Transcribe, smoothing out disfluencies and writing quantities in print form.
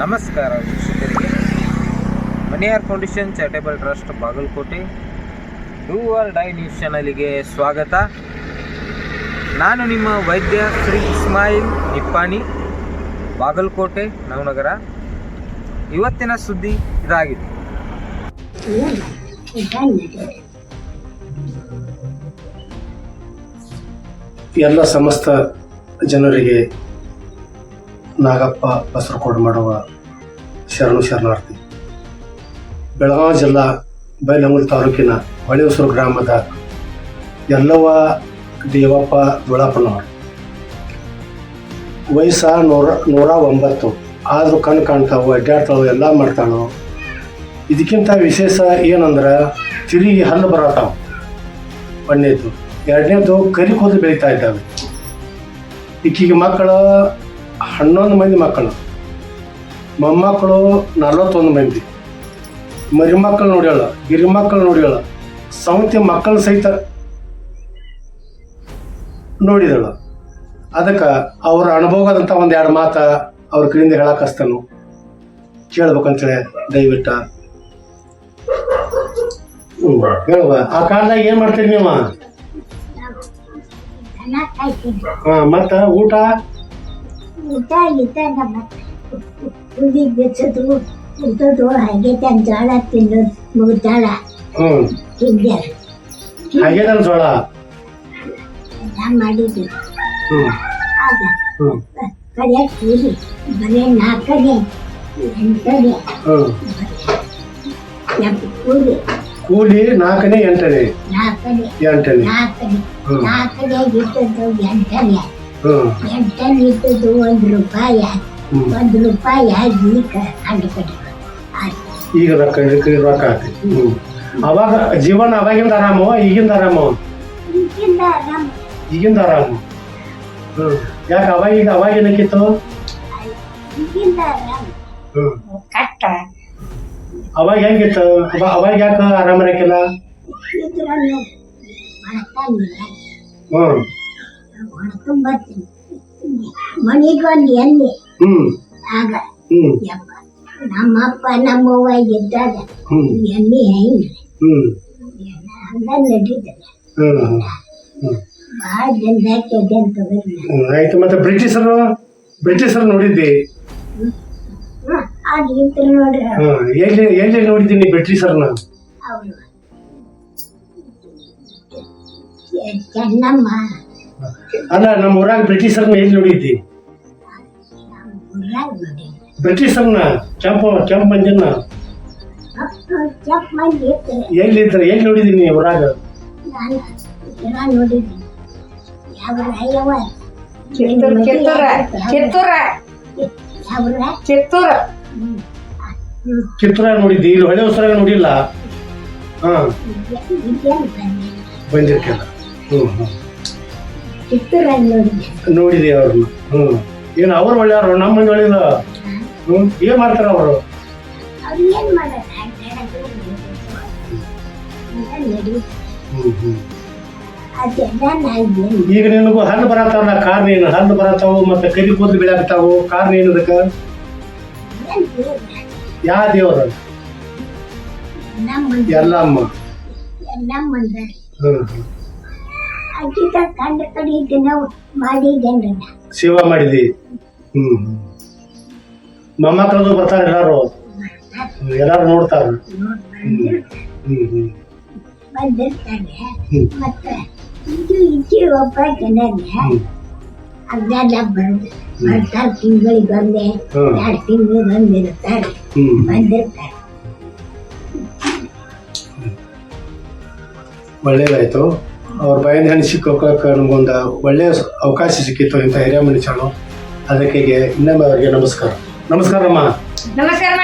ನಮಸ್ಕಾರ ವೀಕ್ಷಕರಿಗೆ. Maniyar foundation charitable trust Bagalkote do or die news ಚಾನಲಿಗೆ ಸ್ವಾಗತ. ನಾನು ನಿಮ್ಮ ವೈದ್ಯ ಶ್ರೀ ಇಸ್ಮಾಯಿಲ್ ನಿಪ್ಪಾಣಿ, ಬಾಗಲಕೋಟೆ ನವನಗರ. ಇವತ್ತಿನ ಸುದ್ದಿ ಇದಾಗಿದೆ. ಎಲ್ಲ ಸಮಸ್ತ ಜನರಿಗೆ ನಾಗಪ್ಪ ಬಸರಕೋಡು ಮಾಡುವ ಶರಣಾರ್ಥಿ. ಬೆಳಗಾವಿ ಜಿಲ್ಲಾ ಬೈಲಹೊಂಗಲ ತಾಲೂಕಿನ ಹೊಳೆಹೊಸೂರು ಗ್ರಾಮದ ಎಲ್ಲವ ದೇವಪ್ಪ ದೊಳಪ್ಪನವರು ವಯಸ್ಸ 109. ಆದರೂ ಕಣ್ಣು ಕಾಣ್ತಾವು, ಅಡ್ಡಾಡ್ತಾವು, ಎಲ್ಲ ಮಾಡ್ತಾಳು. ಇದಕ್ಕಿಂತ ವಿಶೇಷ ಏನಂದ್ರೆ ತಿರುಗಿ ಹಲ್ಲು ಬರತ್ತಾವು. ಒಂದನೇದು. ಎರಡನೇದು ಕರಿ ಕೂದಲು ಬೆಳೀತಾ ಇದ್ದಾವೆ. ಈಕಿಗೆ ಮಕ್ಕಳು 11 ಮಂದಿ ಮಕ್ಕಳು, ಮೊಮ್ಮಕ್ಕಳು 41 ಮಂದಿ, ಮರಿಮಕ್ಕಳು ನೋಡ್ಯಾಳ, ಗಿರಿಮಕ್ಕಳು ನೋಡ್ಯಾಳ, ಸೌಂತಿ ಮಕ್ಕಳು ಸಹಿತ ನೋಡಿದಳು. ಅದಕ್ಕೆ ಅವ್ರ ಅನುಭವದಂಥ 1-2 ಮಾತು ಅವ್ರ ಕಡೆಯಿಂದ ಹೇಳಕ್ಕಸ್ತಾನು, ಕೇಳ್ಬೇಕಂತೇಳಿ ದಯವಿಟ್ಟು ಹೇಳುವ. ಆ ಕಾಲದಾಗ ಏನು ಮಾಡ್ತೀರಿ ನೀವು? ಮತ್ತ ಊಟ ಬೆಚ್ಚದು ಹಾಗೆ ಜೋಳ ತಿನ್ನೋದು ಮುಗ್ದಾಳ ಹಾಗೆ ನನ್ನ ಜೋಳ ಮಾಡಿದ್ವಿ. ಆಗ ಕಡೆ ಕೂಲಿ ಬರೀ 4 8 ಕೂಲಿ ಕೂಲಿ 4ನೇ 8ನೇ 8ನೇ 4 ಇದ್ದದ್ದು 8ನೇ ಇದ್ದದ್ದು ₹1 ಈಗ ರೊಕ್ಕ ಆತಿ. ಅವಾಗ ಜೀವನ ಅವಾಗಿಂದ ಆರಾಮು, ಈಗಿಂದ ಆರಾಮು? ಈಗಿಂದ ಆರಾಮು. ಯಾಕೆ ಅವಾಗ ಏನಕ್ಕಿತ್ತು? ಅವಾಗ ಹೆಂಗಿತ್ತು? ಅವಾಗ ಯಾಕೆ ಆರಾಮ ಇರಕ್ಕಿಲ್ಲ? ಮನಿಗೊಂದು ಎಲ್ಲಿ ಆಗ ನಮ್ಮಪ್ಪ ನಮ್ಮವ್ವ ಇದ್ದಾಗ ಎಲ್ಲಿ ಹೆಂಗೆ ಹಂಗ ನಡೀತದೆ. ಭಾಳ ಜನಕ್ಕೆ ಆಯ್ತು. ಮತ್ತೆ ಬ್ರಿಟಿಷರು ನೋಡಿದ್ದಿ? ಆಗಿತ್ತು ನೋಡ್ರಿ. ಎಲ್ಲಿ ನೋಡಿದ್ದೀನಿ ಬ್ರಿಟಿಷರ್ನ? ಅವರು ಚೆನ್ನಮ್ಮ. ಅಲ್ಲ, ನಮ್ಮ ಊರಾಗ ಬ್ರಿಟಿಷರ್ನ ಎಲ್ಲಿ ನೋಡಿದ್ದಿ? ಬ್ರಿಟಿಷರ್ನ ಕೆಂಪು ಮಂದಿನ ಎಲ್ಲಿದ್ರು? ಎಲ್ಲಿ ನೋಡಿದೀನಿ ಊರಾಗ? ಕಿತ್ತೂರಾಗ ನೋಡಿದ್ದಿ? ಇಲ್ಲಿ ಹೊಳೆಹೊಸೂರಾಗ ನೋಡಿಲ್ಲ? ಬಂದಿರ್ಕಿಲ್ಲ. ನೋಡಿದಿ ಅವ್ರನ್ನ? ಏನು ಅವ್ರು ಒಳ್ಳೆಯವರು, ನಮ್ಮ ಮಂದಿ ಒಳ್ಳೆಯದ? ಏನ್ ಮಾಡ್ತಾರ ಅವರು? ಈಗ ನಿನಗೂ ಹಣ್ಣು ಬರತ್ತಾವಲ್ಲ, ಕಾರ್ ಹಣ್ಣು ಬರತ್ತಾವು, ಮತ್ತೆ ಕರಿ ಕೂದಲು ಬೆಳೆಯಾಗ್ತಾವು. ಕಾರಣ ಏನದಕ್ಕ? ಯಾವ ದೇವ್ರ? ಎಲ್ಲಮ್ಮ. ಸೇವಾ ಮಾಡಿದಿ. ಮೊಮ್ಮಕ್ಕಳದು ಬರ್ತಾರ ಎಲ್ಲಾರು ನೋಡ್ತಾರ. ಒಬ್ಬ ಅದೆಲ್ಲ ಬರ್ತಾರೆ. ತಿಂಗಳಿಗೆ 1-2 ತಿಂಗಳು ಬಂದಿರ್ತಾರೆ. ಒಳ್ಳೇದಾಯ್ತು. ಅವ್ರ ಬಾಯಿಂದ ಹಣ್ಣು ಸಿಕ್ಕೋಕೆ ನಮಗೊಂದು ಒಳ್ಳೆಯ ಅವಕಾಶ ಸಿಕ್ಕಿತ್ತು ಇಂಥ ಹಿರಿಯ ಮನುಷ್ಯನು. ಅದಕ್ಕೆ ಇನ್ನೊಮ್ಮೆ ಅವರಿಗೆ ನಮಸ್ಕಾರ. ನಮಸ್ಕಾರಮ್ಮ. ನಮಸ್ಕಾರ.